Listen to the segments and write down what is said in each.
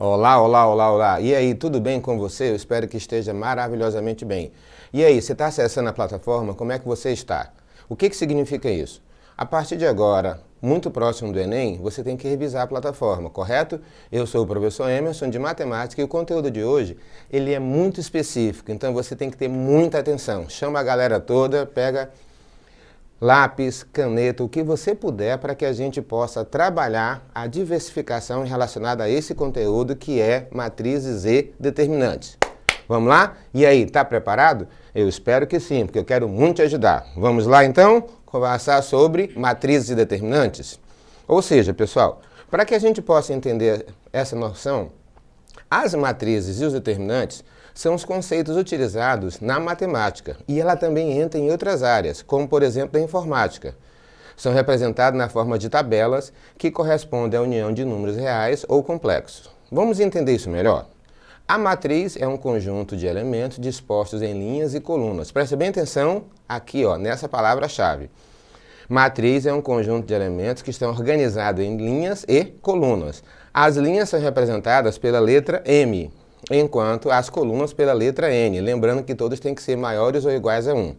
Olá, olá, olá, olá. E aí, tudo bem com você? Eu espero que esteja maravilhosamente bem. E aí, você está acessando a plataforma? Como é que você está? O que significa isso? A partir de agora, muito próximo do Enem, você tem que revisar a plataforma, correto? Eu sou o professor Emerson de Matemática e o conteúdo de hoje, ele é muito específico, então você tem que ter muita atenção. Chama a galera toda, pega lápis, caneta, o que você puder para que a gente possa trabalhar a diversificação relacionada a esse conteúdo que é matrizes e determinantes. Vamos lá? E aí, tá preparado? Eu espero que sim, porque eu quero muito te ajudar. Vamos lá então conversar sobre matrizes e determinantes? Ou seja, pessoal, para que a gente possa entender essa noção, as matrizes e os determinantes são os conceitos utilizados na matemática e ela também entra em outras áreas, como por exemplo a informática. São representados na forma de tabelas que correspondem à união de números reais ou complexos. Vamos entender isso melhor? A matriz é um conjunto de elementos dispostos em linhas e colunas. Preste bem atenção aqui, nessa palavra-chave. Matriz é um conjunto de elementos que estão organizados em linhas e colunas. As linhas são representadas pela letra M, enquanto as colunas pela letra N, lembrando que todos têm que ser maiores ou iguais a 1.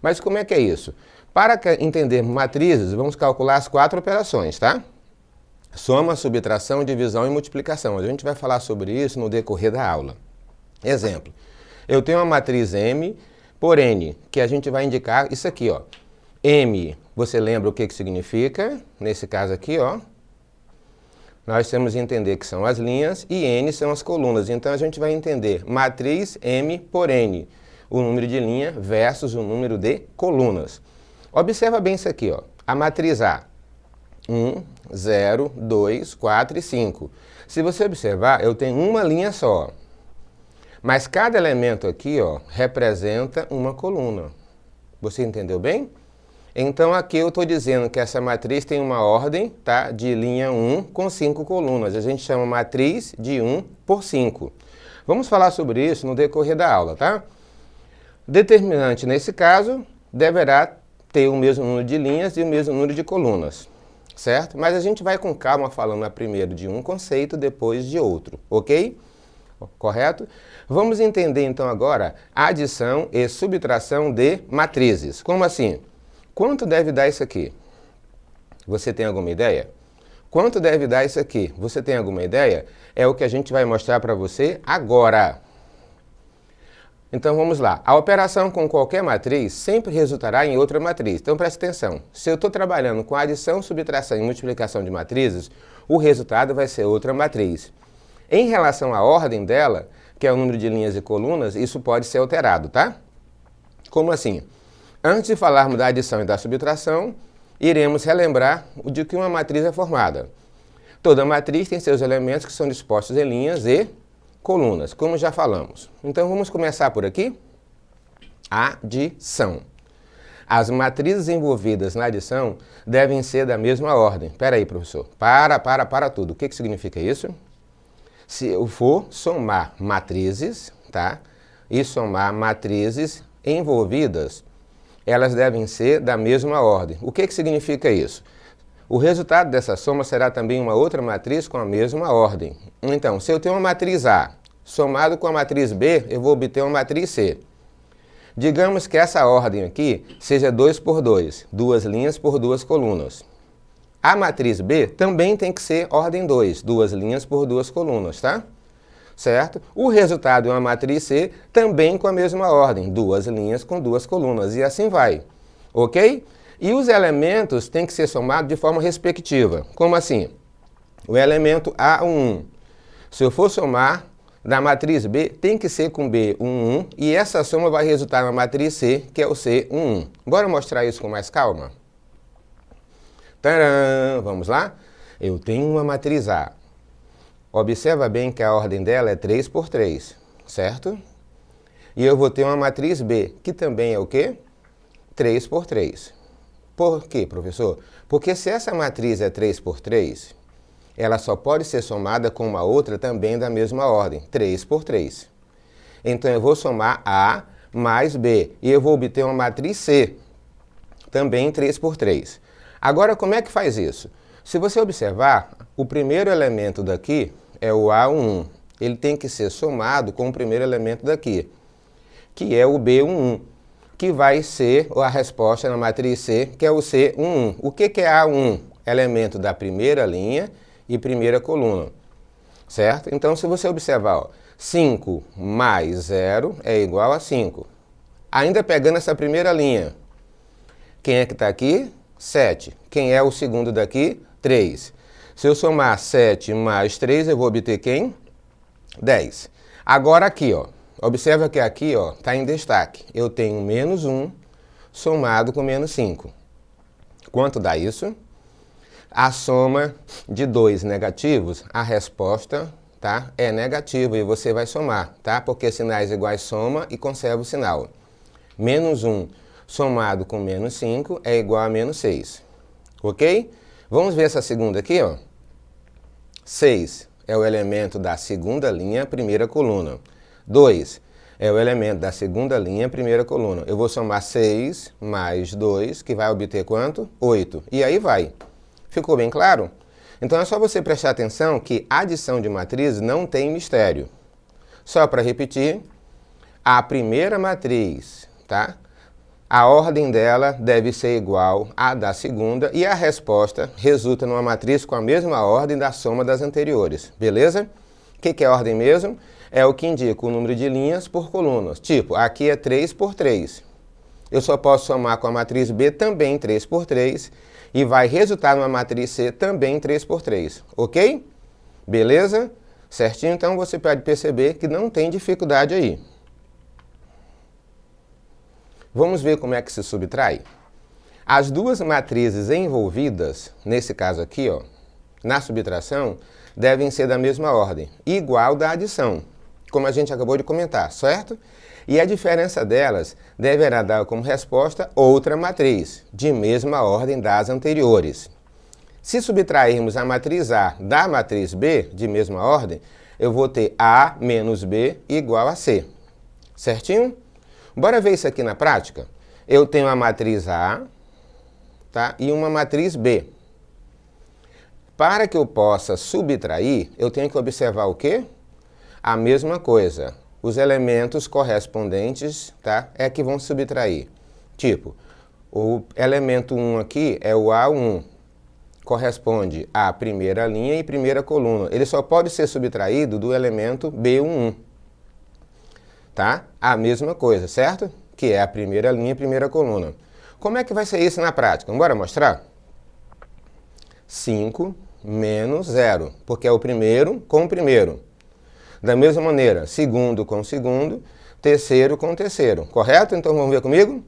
Mas como é que é isso? Para entender matrizes, vamos calcular as 4 operações, tá? Soma, subtração, divisão e multiplicação. A gente vai falar sobre isso no decorrer da aula. Exemplo, eu tenho uma matriz M por N, que a gente vai indicar isso aqui, M, você lembra o que significa? Nesse caso aqui, nós temos que entender que são as linhas e N são as colunas. Então a gente vai entender matriz M por N, o número de linha versus o número de colunas. Observa bem isso aqui, a matriz A, 1, 0, 2, 4 e 5. Se você observar, eu tenho uma linha só, mas cada elemento aqui representa uma coluna. Você entendeu bem? Então aqui eu estou dizendo que essa matriz tem uma ordem, tá, de linha 1 com 5 colunas. A gente chama matriz de 1 por 5. Vamos falar sobre isso no decorrer da aula, tá? Determinante, nesse caso, deverá ter o mesmo número de linhas e o mesmo número de colunas, certo? Mas a gente vai com calma falando primeiro de um conceito, depois de outro, ok? Correto? Vamos entender então agora a adição e subtração de matrizes. Como assim? Quanto deve dar isso aqui? Você tem alguma ideia? Quanto deve dar isso aqui? Você tem alguma ideia? É o que a gente vai mostrar para você agora. Então vamos lá. A operação com qualquer matriz sempre resultará em outra matriz. Então preste atenção. Se eu estou trabalhando com adição, subtração e multiplicação de matrizes, o resultado vai ser outra matriz. Em relação à ordem dela, que é o número de linhas e colunas, isso pode ser alterado, tá? Como assim? Antes de falarmos da adição e da subtração, iremos relembrar de que uma matriz é formada. Toda matriz tem seus elementos que são dispostos em linhas e colunas, como já falamos. Então vamos começar por aqui? Adição. As matrizes envolvidas na adição devem ser da mesma ordem. Espera aí, professor. Para tudo. O que significa isso? Se eu for somar matrizes, tá? E somar matrizes envolvidas, elas devem ser da mesma ordem. O que significa isso? O resultado dessa soma será também uma outra matriz com a mesma ordem. Então, se eu tenho uma matriz A somado com a matriz B, eu vou obter uma matriz C. Digamos que essa ordem aqui seja 2 por 2, 2 linhas por 2 colunas. A matriz B também tem que ser ordem 2, 2 linhas por 2 colunas, tá? Certo? O resultado é uma matriz C também com a mesma ordem, 2 linhas com 2 colunas, e assim vai, ok? E os elementos têm que ser somados de forma respectiva. Como assim? O elemento A1, se eu for somar da matriz B, tem que ser com B11, e essa soma vai resultar na matriz C, que é o C11. Bora mostrar isso com mais calma? Tcharam! Vamos lá? Eu tenho uma matriz A. Observa bem que a ordem dela é 3 por 3, certo? E eu vou ter uma matriz B, que também é o quê? 3 por 3. Por quê, professor? Porque se essa matriz é 3 por 3, ela só pode ser somada com uma outra também da mesma ordem, 3 por 3. Então eu vou somar A mais B, e eu vou obter uma matriz C, também 3 por 3. Agora, como é que faz isso? Se você observar, o primeiro elemento daqui é o A11. Ele tem que ser somado com o primeiro elemento daqui, que é o B11, que vai ser a resposta na matriz C, que é o C11. O que é A1? Elemento da primeira linha e primeira coluna, certo? Então, se você observar, ó, 5 mais 0 é igual a 5. Ainda pegando essa primeira linha, quem é que está aqui? 7. Quem é o segundo daqui? 3. Se eu somar 7 mais 3, eu vou obter quem? 10. Agora aqui, ó, observa que aqui está em destaque. Eu tenho menos 1 somado com menos 5. Quanto dá isso? A soma de dois negativos, a resposta, tá, é negativa e você vai somar, tá? Porque sinais iguais soma e conserva o sinal. Menos 1 somado com menos 5 é igual a menos 6. Ok? Vamos ver essa segunda aqui, ó. 6 é o elemento da segunda linha, primeira coluna. 2 é o elemento da segunda linha, primeira coluna. Eu vou somar 6 mais 2, que vai obter quanto? 8. E aí vai. Ficou bem claro? Então é só você prestar atenção que a adição de matrizes não tem mistério. Só para repetir, a primeira matriz, tá? A ordem dela deve ser igual à da segunda e a resposta resulta numa matriz com a mesma ordem da soma das anteriores, beleza? O que é ordem mesmo? É o que indica o número de linhas por colunas. Tipo, aqui é 3 por 3. Eu só posso somar com a matriz B também 3 por 3 e vai resultar numa matriz C também 3 por 3, ok? Beleza? Certinho? Então você pode perceber que não tem dificuldade aí. Vamos ver como é que se subtrai? As duas matrizes envolvidas, nesse caso aqui, ó, na subtração, devem ser da mesma ordem, igual da adição, como a gente acabou de comentar, certo? E a diferença delas deverá dar como resposta outra matriz, de mesma ordem das anteriores. Se subtrairmos a matriz A da matriz B, de mesma ordem, eu vou ter A menos B igual a C. Certinho? Bora ver isso aqui na prática? Eu tenho a matriz A, tá? E uma matriz B. Para que eu possa subtrair, eu tenho que observar o quê? A mesma coisa. Os elementos correspondentes, tá, é que vão subtrair. Tipo, o elemento 1 aqui é o A1. Corresponde à primeira linha e primeira coluna. Ele só pode ser subtraído do elemento B11. Tá? A mesma coisa, certo? Que é a primeira linha e primeira coluna. Como é que vai ser isso na prática? Bora mostrar? 5 menos 0, porque é o primeiro com o primeiro. Da mesma maneira, segundo com segundo, terceiro com terceiro, correto? Então vamos ver comigo?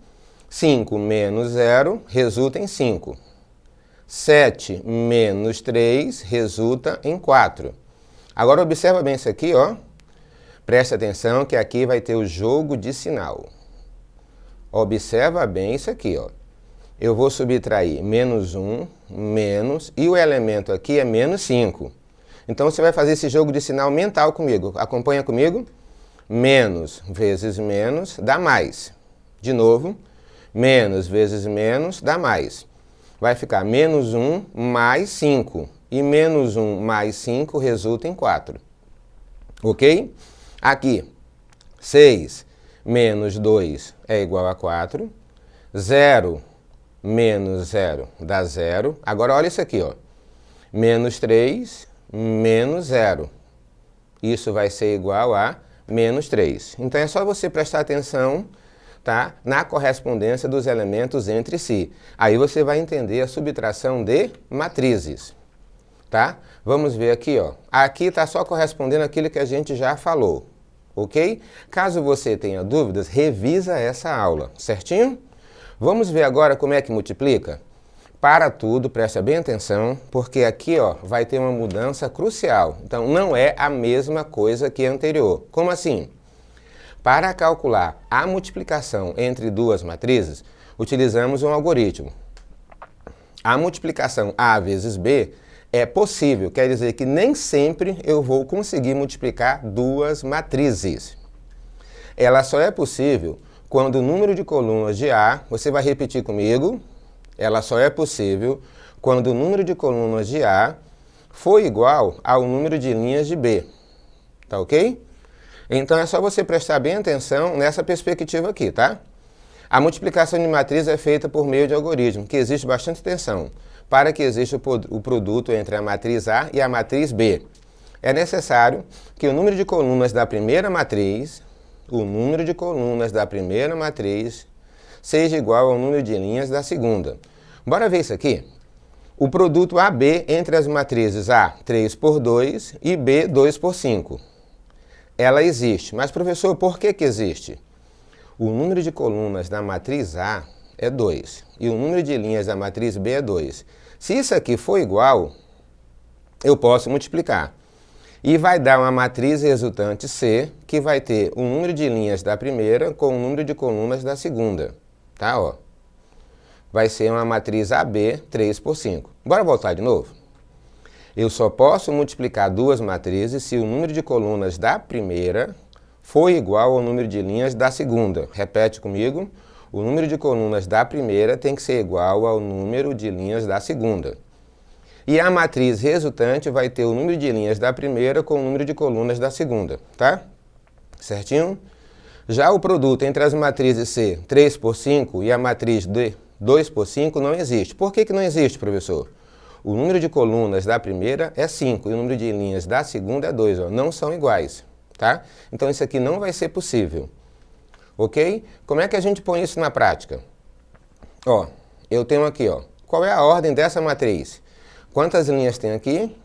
5 menos 0 resulta em 5. 7 menos 3 resulta em 4. Agora observa bem isso aqui, ó. Preste atenção que aqui vai ter o jogo de sinal. Observa bem isso aqui, ó. Eu vou subtrair menos 1, menos, e o elemento aqui é menos 5. Então você vai fazer esse jogo de sinal mental comigo. Acompanha comigo. Menos vezes menos dá mais. De novo, menos vezes menos dá mais. Vai ficar menos 1 mais 5. E menos 1 mais 5 resulta em 4. Ok? Aqui, 6 menos 2 é igual a 4. 0 menos 0 dá 0. Agora olha isso aqui, ó. Menos 3 menos 0. Isso vai ser igual a menos 3. Então é só você prestar atenção, tá, na correspondência dos elementos entre si. Aí você vai entender a subtração de matrizes. Tá? Vamos ver aqui, ó. Aqui está só correspondendo àquilo que a gente já falou, ok? Caso você tenha dúvidas, revisa essa aula, certinho? Vamos ver agora como é que multiplica? Para tudo, presta bem atenção, porque aqui, ó, vai ter uma mudança crucial. Então, não é a mesma coisa que a anterior. Como assim? Para calcular a multiplicação entre duas matrizes, utilizamos um algoritmo. A multiplicação A vezes B é possível, quer dizer que nem sempre eu vou conseguir multiplicar duas matrizes. Ela só é possível quando o número de colunas de A, você vai repetir comigo, ela só é possível quando o número de colunas de A for igual ao número de linhas de B. Tá ok? Então é só você prestar bem atenção nessa perspectiva aqui, tá? A multiplicação de matriz é feita por meio de algoritmo, que exige bastante atenção, para que exista o produto entre a matriz A e a matriz B. É necessário que o número de colunas da primeira matriz, seja igual ao número de linhas da segunda. Bora ver isso aqui? O produto AB entre as matrizes A 3 por 2 e B 2 por 5. Ela existe. Mas, professor, por que existe? O número de colunas da matriz A é 2 e o número de linhas da matriz B é 2. Se isso aqui for igual, eu posso multiplicar. E vai dar uma matriz resultante C, que vai ter o número de linhas da primeira com o número de colunas da segunda. Tá, ó. Vai ser uma matriz AB 3 por 5. Bora voltar de novo? Eu só posso multiplicar duas matrizes se o número de colunas da primeira for igual ao número de linhas da segunda. Repete comigo. O número de colunas da primeira tem que ser igual ao número de linhas da segunda. E a matriz resultante vai ter o número de linhas da primeira com o número de colunas da segunda, tá? Certinho? Já o produto entre as matrizes C 3 por 5 e a matriz D 2 por 5 não existe. Por que não existe, professor? O número de colunas da primeira é 5 e o número de linhas da segunda é 2, ó, não são iguais. Tá? Então isso aqui não vai ser possível. Ok? Como é que a gente põe isso na prática? Ó, eu tenho aqui, ó. Qual é a ordem dessa matriz? Quantas linhas tem aqui?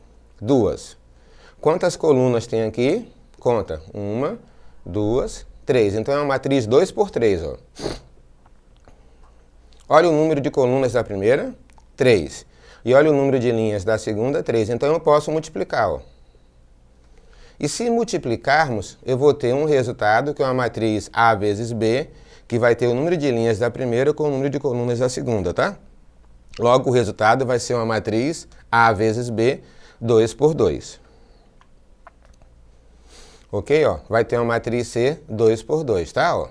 2. Quantas colunas tem aqui? Conta. 1, 2, 3. Então é uma matriz 2 por 3, ó. Olha o número de colunas da primeira, 3. E olha o número de linhas da segunda, 3. Então eu posso multiplicar, ó. E se multiplicarmos, eu vou ter um resultado que é uma matriz A vezes B, que vai ter o número de linhas da primeira com o número de colunas da segunda, tá? Logo, o resultado vai ser uma matriz A vezes B, 2 por 2. Ok? Ó, vai ter uma matriz C, 2 por 2, tá? Ó.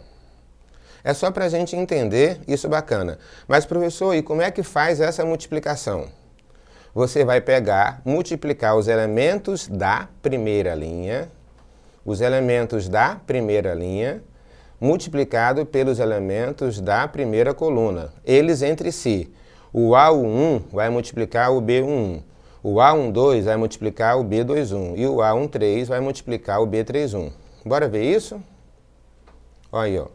É só para a gente entender isso bacana. Mas, professor, e como é que faz essa multiplicação? Você vai pegar, multiplicar os elementos da primeira linha, multiplicado pelos elementos da primeira coluna, eles entre si. O A11 vai multiplicar o B11, o A12 vai multiplicar o B21 e o A13 vai multiplicar o B31. Bora ver isso? Olha aí, ó.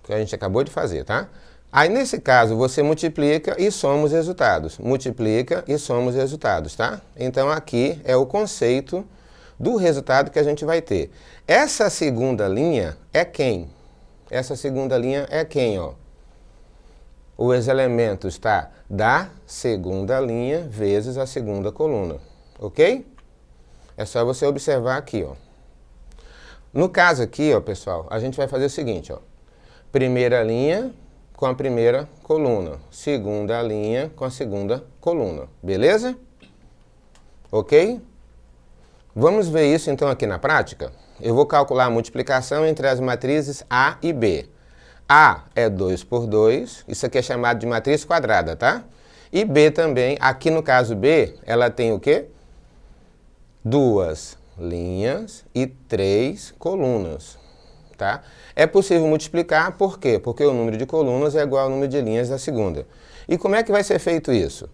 Que a gente acabou de fazer, tá? Aí, nesse caso, você multiplica e soma os resultados. Multiplica e soma os resultados, tá? Então, aqui é o conceito do resultado que a gente vai ter. Essa segunda linha é quem? Essa segunda linha é quem, ó? Os elementos, tá? Da segunda linha vezes a segunda coluna, ok? É só você observar aqui, ó. No caso aqui, ó, pessoal, a gente vai fazer o seguinte, ó. Primeira linha com a primeira coluna, segunda linha com a segunda coluna, beleza? Ok? Vamos ver isso então aqui na prática? Eu vou calcular a multiplicação entre as matrizes A e B. A é 2 por 2, isso aqui é chamado de matriz quadrada, tá? E B também, aqui no caso B, ela tem o quê? 2 linhas e 3 colunas. Tá? É possível multiplicar, por quê? Porque o número de colunas é igual ao número de linhas da segunda. E como é que vai ser feito isso?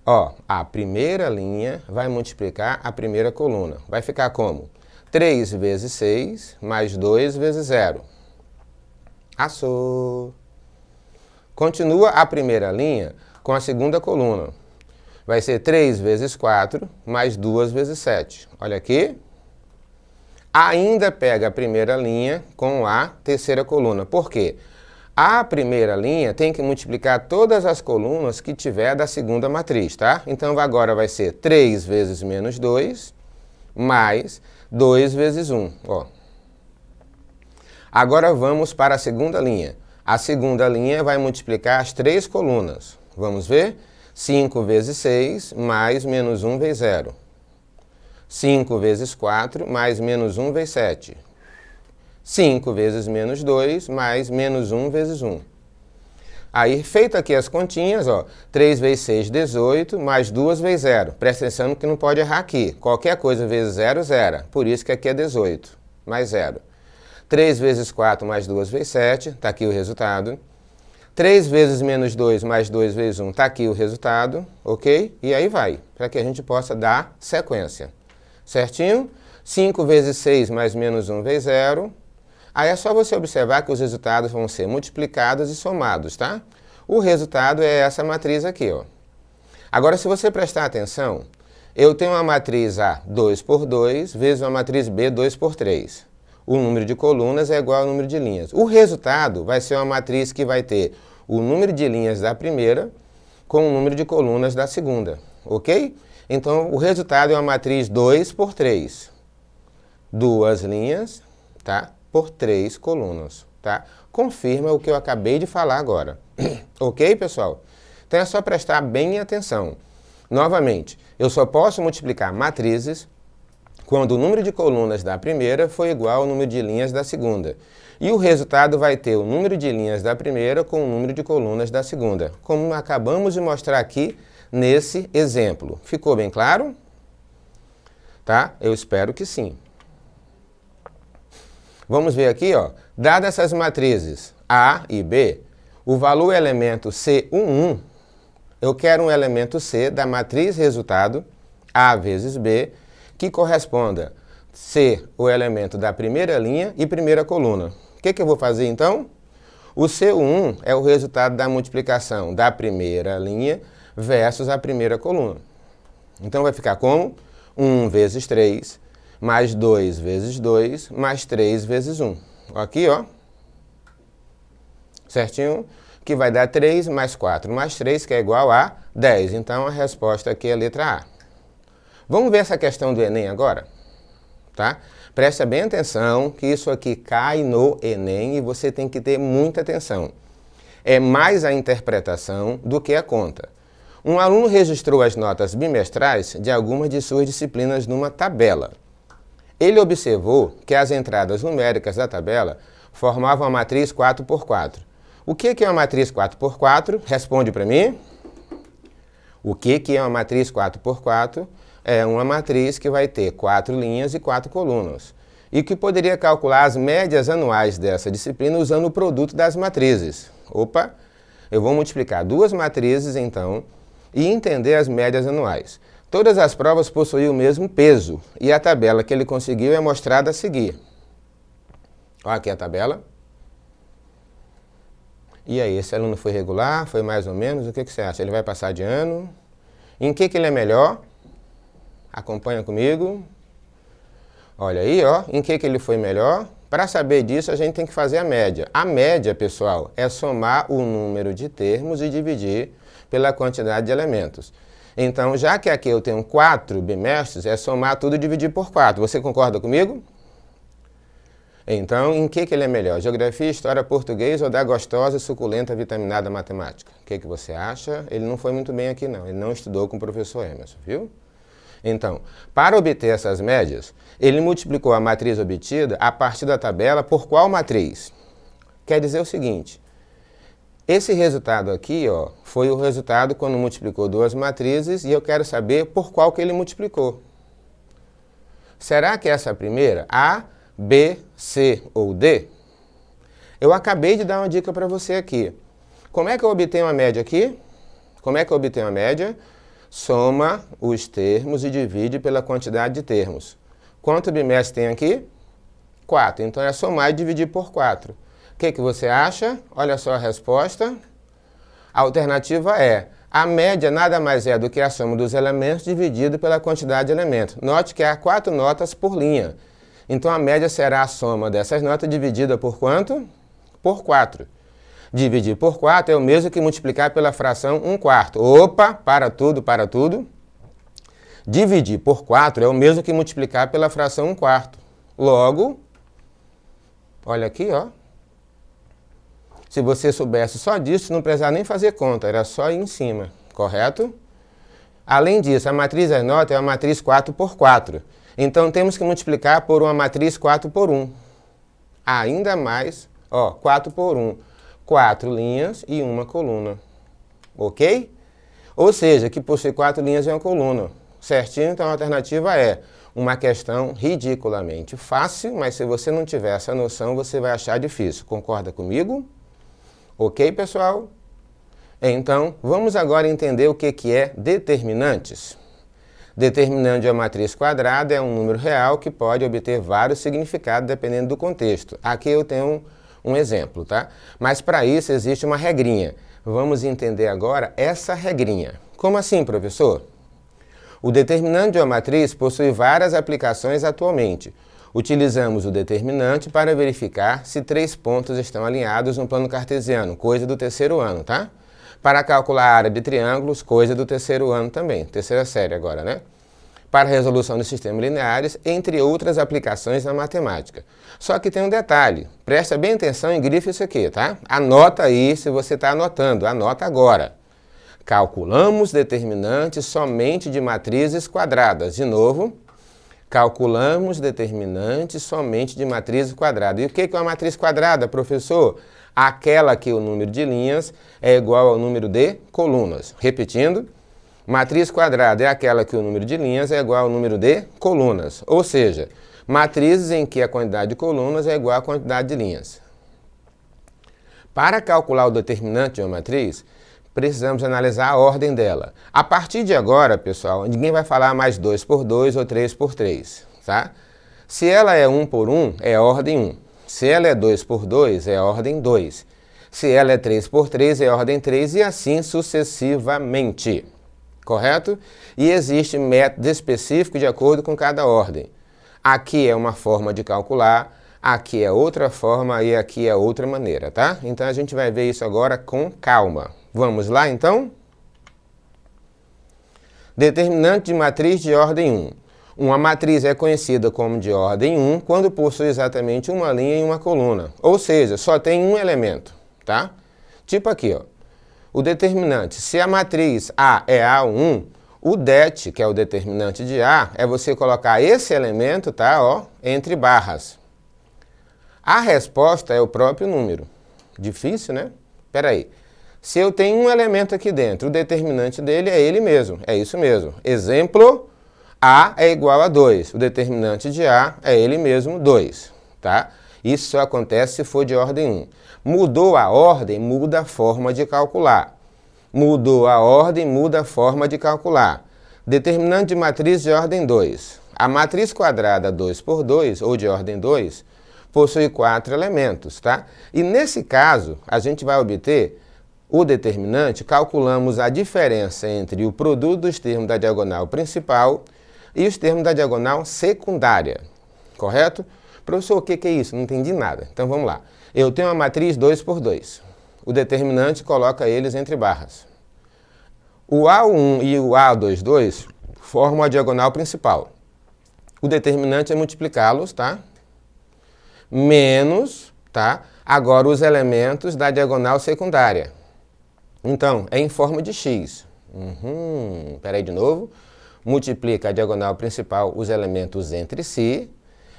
Ó, a primeira linha vai multiplicar a primeira coluna. Vai ficar como? 3 vezes 6 mais 2 vezes 0. Assou! Continua a primeira linha com a segunda coluna. Vai ser 3 vezes 4 mais 2 vezes 7. Olha aqui. Ainda pega a primeira linha com a terceira coluna. Por quê? A primeira linha tem que multiplicar todas as colunas que tiver da segunda matriz, tá? Então agora vai ser 3 vezes menos 2, mais 2 vezes 1. Ó. Agora vamos para a segunda linha. A segunda linha vai multiplicar as três colunas. Vamos ver? 5 vezes 6, mais menos 1 vezes 0. 5 vezes 4, mais menos 1 vezes 7. 5 vezes menos 2, mais menos 1 vezes 1. Aí, feito aqui as continhas, ó, 3 vezes 6, 18, mais 2 vezes 0. Presta atenção que não pode errar aqui. Qualquer coisa vezes 0, zero. Por isso que aqui é 18, mais 0. 3 vezes 4 mais 2 vezes 7, está aqui o resultado. 3 vezes menos 2 mais 2 vezes 1, está aqui o resultado, ok? E aí vai, para que a gente possa dar sequência. Certinho? 5 vezes 6 mais menos 1 vezes 0. Aí é só você observar que os resultados vão ser multiplicados e somados, tá? O resultado é essa matriz aqui, ó. Agora, se você prestar atenção, eu tenho uma matriz A 2 por 2 vezes uma matriz B 2 por 3. O número de colunas é igual ao número de linhas. O resultado vai ser uma matriz que vai ter o número de linhas da primeira com o número de colunas da segunda, ok? Então, o resultado é uma matriz 2 por 3. 2 linhas, tá? Por 3 colunas, tá? Confirma o que eu acabei de falar agora. Ok, pessoal? Então é só prestar bem atenção. Novamente, eu só posso multiplicar matrizes quando o número de colunas da primeira for igual ao número de linhas da segunda. E o resultado vai ter o número de linhas da primeira com o número de colunas da segunda, como acabamos de mostrar aqui nesse exemplo. Ficou bem claro? Tá? Eu espero que sim. Vamos ver aqui, ó. Dadas essas matrizes A e B, o valor elemento C11, eu quero um elemento C da matriz resultado A vezes B, que corresponda C, o elemento da primeira linha e primeira coluna. O que eu vou fazer então? O C11 é o resultado da multiplicação da primeira linha versus a primeira coluna. Então vai ficar como? 1 vezes 3, mais 2 vezes 2, mais 3 vezes 1. Aqui, ó. Certinho? Que vai dar 3 mais 4 mais 3, que é igual a 10. Então, a resposta aqui é a letra A. Vamos ver essa questão do Enem agora? Tá? Presta bem atenção que isso aqui cai no Enem e você tem que ter muita atenção. É mais a interpretação do que a conta. Um aluno registrou as notas bimestrais de algumas de suas disciplinas numa tabela. Ele observou que as entradas numéricas da tabela formavam a matriz 4x4. O que é uma matriz 4x4? Responde para mim. O que é uma matriz 4x4? É uma matriz que vai ter 4 linhas e 4 colunas. E que poderia calcular as médias anuais dessa disciplina usando o produto das matrizes. Opa! Eu vou multiplicar duas matrizes, então, e entender as médias anuais. Todas as provas possuíam o mesmo peso, e a tabela que ele conseguiu é mostrada a seguir. Olha aqui a tabela. E aí, esse aluno foi regular? Foi mais ou menos? O que você acha? Ele vai passar de ano? Em que ele é melhor? Acompanha comigo. Olha aí, ó, em que ele foi melhor? Para saber disso, a gente tem que fazer a média. A média, pessoal, é somar o número de termos e dividir pela quantidade de elementos. Então, já que aqui eu tenho 4 bimestres, é somar tudo e dividir por 4. Você concorda comigo? Então, em que ele é melhor? Geografia, história, português ou da gostosa e suculenta vitaminada matemática? O que você acha? Ele não foi muito bem aqui, não. Ele não estudou com o professor Emerson, viu? Então, para obter essas médias, ele multiplicou a matriz obtida a partir da tabela por qual matriz? Quer dizer o seguinte, esse resultado aqui, ó, foi o resultado quando multiplicou duas matrizes e eu quero saber por qual que ele multiplicou. Será que essa primeira, A, B, C ou D? Eu acabei de dar uma dica para você aqui. Como é que eu obtenho a média aqui? Como é que eu obtenho a média? Soma os termos e divide pela quantidade de termos. Quanto bimestre tem aqui? 4. Então é somar e dividir por 4. O que você acha? Olha só a resposta. A alternativa é, a média nada mais é do que a soma dos elementos dividido pela quantidade de elementos. Note que há 4 notas por linha. Então a média será a soma dessas notas dividida por quanto? Por 4. Dividir por 4 é o mesmo que multiplicar pela fração 1/4. Opa, para tudo, para tudo. Dividir por 4 é o mesmo que multiplicar pela fração 1/4. Logo, olha aqui, ó. Se você soubesse só disso, não precisava nem fazer conta, era só ir em cima, correto? Além disso, a matriz das notas é uma matriz 4x4. Então temos que multiplicar por uma matriz 4x1. Ainda mais, ó, 4 por 1. 4 linhas e uma coluna. Ok? Ou seja, que possui 4 linhas e uma coluna. Certinho? Então a alternativa é uma questão ridiculamente fácil, mas se você não tiver essa noção, você vai achar difícil. Concorda comigo? Ok, pessoal? Então, vamos agora entender o que é determinantes. Determinante de uma matriz quadrada é um número real que pode obter vários significados dependendo do contexto. Aqui eu tenho um exemplo, tá? Mas para isso existe uma regrinha. Vamos entender agora essa regrinha. Como assim, professor? O determinante de uma matriz possui várias aplicações atualmente. Utilizamos o determinante para verificar se 3 pontos estão alinhados no plano cartesiano, coisa do terceiro ano, tá? Para calcular a área de triângulos, coisa do terceiro ano também, terceira série agora, né? Para a resolução de sistemas lineares, entre outras aplicações na matemática. Só que tem um detalhe, presta bem atenção e grife isso aqui, tá? Anota aí se você está anotando, anota agora. Calculamos determinantes somente de matrizes quadradas. De novo, calculamos determinantes somente de matrizes quadradas. E o que é uma matriz quadrada, professor? Aquela que o número de linhas é igual ao número de colunas. Repetindo, matriz quadrada é aquela que o número de linhas é igual ao número de colunas. Ou seja, matrizes em que a quantidade de colunas é igual à quantidade de linhas. Para calcular o determinante de uma matriz, precisamos analisar a ordem dela. A partir de agora, pessoal, ninguém vai falar mais 2 por 2 ou 3 por 3, tá? Se ela é 1 por 1, é ordem 1. Se ela é 2 por 2, é ordem 2. Se ela é 3 por 3, é ordem 3 e assim sucessivamente. Correto? E existe método específico de acordo com cada ordem. Aqui é uma forma de calcular, aqui é outra forma e aqui é outra maneira, tá? Então a gente vai ver isso agora com calma. Vamos lá, então? Determinante de matriz de ordem 1. Uma matriz é conhecida como de ordem 1 quando possui exatamente uma linha e uma coluna. Ou seja, só tem um elemento, tá? Tipo aqui, ó. O determinante, se a matriz A é A1, o det, que é o determinante de A, é você colocar esse elemento, tá, ó, entre barras. A resposta é o próprio número. Difícil, né? Espera aí. Se eu tenho um elemento aqui dentro, o determinante dele é ele mesmo. É isso mesmo. Exemplo, A é igual a 2. O determinante de A é ele mesmo, 2. Tá? Isso só acontece se for de ordem 1. Mudou a ordem, muda a forma de calcular. Mudou a ordem, muda a forma de calcular. Determinante de matriz de ordem 2. A matriz quadrada 2 por 2, ou de ordem 2, possui 4 elementos, tá? E nesse caso, a gente vai obter o determinante, calculamos a diferença entre o produto dos termos da diagonal principal e os termos da diagonal secundária. Correto? Professor, o que é isso? Não entendi nada. Então vamos lá. Eu tenho uma matriz 2 por 2. O determinante coloca eles entre barras. O A1 e o A22 formam a diagonal principal. O determinante é multiplicá-los, tá? Menos, tá? Agora os elementos da diagonal secundária. Então, é em forma de x. Peraí de novo. Multiplica a diagonal principal, os elementos entre si,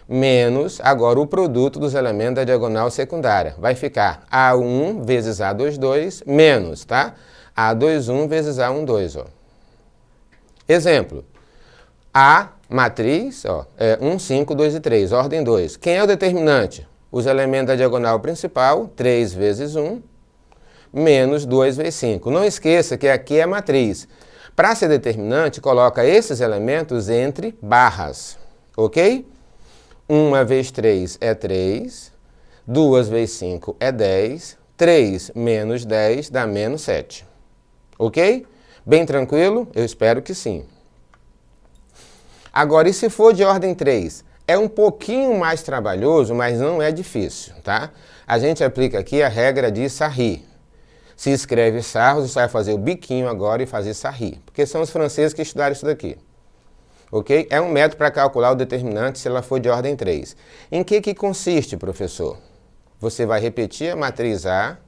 menos agora o produto dos elementos da diagonal secundária. Vai ficar A1 vezes A22 menos, tá? A21 vezes A12, ó. Exemplo. A matriz, ó, é 1, 5, 2 e 3, ordem 2. Quem é o determinante? Os elementos da diagonal principal, 3 vezes 1, menos 2 vezes 5. Não esqueça que aqui é matriz. Para ser determinante, coloca esses elementos entre barras, ok? 1 vezes 3 é 3, 2 vezes 5 é 10, 3 menos 10 dá menos 7. Ok? Bem tranquilo? Eu espero que sim. Agora, e se for de ordem 3? É um pouquinho mais trabalhoso, mas não é difícil, tá? A gente aplica aqui a regra de Sarri. Se escreve sarro, você vai fazer o biquinho agora e fazer sarri, porque são os franceses que estudaram isso daqui. Ok? É um método para calcular o determinante se ela for de ordem 3. Em que consiste, professor? Você vai repetir a matriz A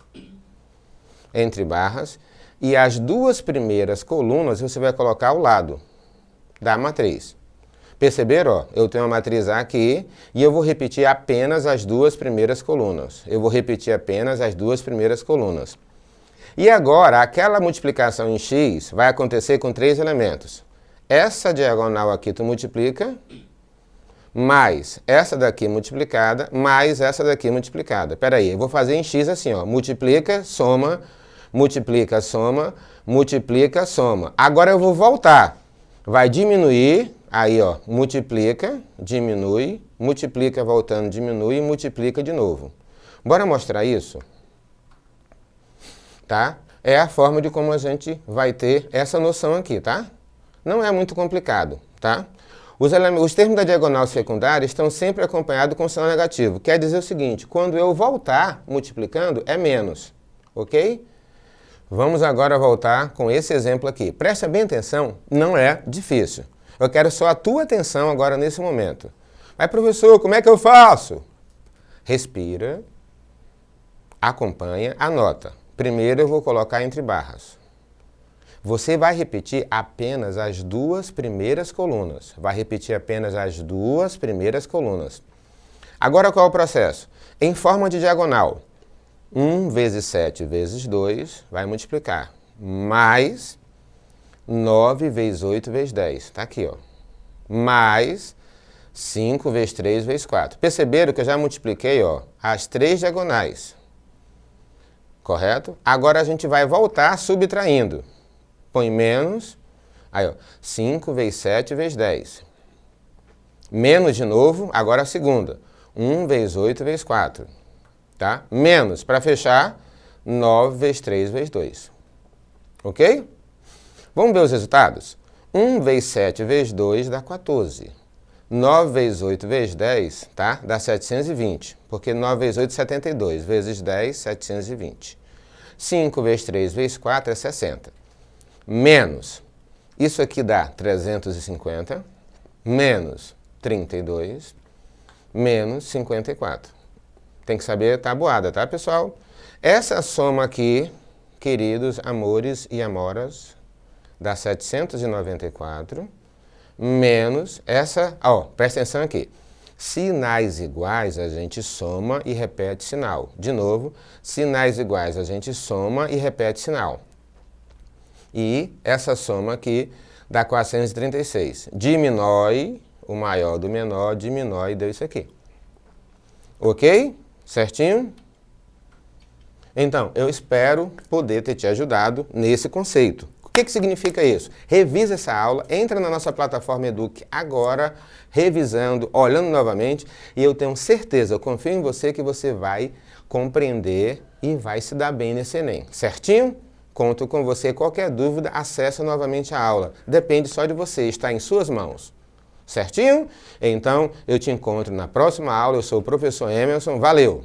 entre barras e as duas primeiras colunas você vai colocar ao lado da matriz. Perceberam? Ó, eu tenho uma matriz A aqui e eu vou repetir apenas as duas primeiras colunas. Eu vou repetir apenas as duas primeiras colunas. E agora, aquela multiplicação em x vai acontecer com 3 elementos. Essa diagonal aqui tu multiplica, mais essa daqui multiplicada, mais essa daqui multiplicada. Espera aí, eu vou fazer em x assim, ó, multiplica, soma, multiplica, soma, multiplica, soma. Agora eu vou voltar. Vai diminuir, aí ó, multiplica, diminui, multiplica voltando, diminui e multiplica de novo. Bora mostrar isso? Tá? É a forma de como a gente vai ter essa noção aqui, tá? Não é muito complicado, tá? Os termos da diagonal secundária estão sempre acompanhados com sinal negativo. Quer dizer o seguinte, quando eu voltar multiplicando, é menos, ok? Vamos agora voltar com esse exemplo aqui. Presta bem atenção, não é difícil. Eu quero só a tua atenção agora nesse momento. Mas professor, como é que eu faço? Respira, acompanha, anota. Primeiro eu vou colocar entre barras. Você vai repetir apenas as duas primeiras colunas. Vai repetir apenas as duas primeiras colunas. Agora qual é o processo? Em forma de diagonal. 1 vezes 7 vezes 2 vai multiplicar. Mais 9 vezes 8 vezes 10. Está aqui, ó. Mais 5 vezes 3 vezes 4. Perceberam que eu já multipliquei, ó, as três diagonais. Correto? Agora a gente vai voltar subtraindo. Põe menos, aí ó, 5 vezes 7 vezes 10. Menos de novo, agora a segunda. 1 vezes 8 vezes 4. Tá? Menos, para fechar, 9 vezes 3 vezes 2. Ok? Vamos ver os resultados? 1 vezes 7 vezes 2 dá 14. 9 vezes 8 vezes 10, tá? Dá 720. Porque 9 vezes 8 é 72. Vezes 10, 720. 5 vezes 3 vezes 4 é 60. Menos, isso aqui dá 350, menos 32, menos 54. Tem que saber tabuada, tá, pessoal? Essa soma aqui, queridos amores e amoras, dá 794, menos essa, ó, presta atenção aqui. Sinais iguais a gente soma e repete sinal. De novo, sinais iguais a gente soma e repete sinal. E essa soma aqui dá 436. Diminui, o maior do menor, diminui e deu isso aqui. Ok? Certinho? Então, eu espero poder ter te ajudado nesse conceito. O que significa isso? Revisa essa aula, entra na nossa plataforma Eduque agora, revisando, olhando novamente, e eu tenho certeza, eu confio em você que você vai compreender e vai se dar bem nesse Enem. Certinho? Conto com você. Qualquer dúvida, acesse novamente a aula. Depende só de você, está em suas mãos. Certinho? Então, eu te encontro na próxima aula. Eu sou o professor Emerson. Valeu!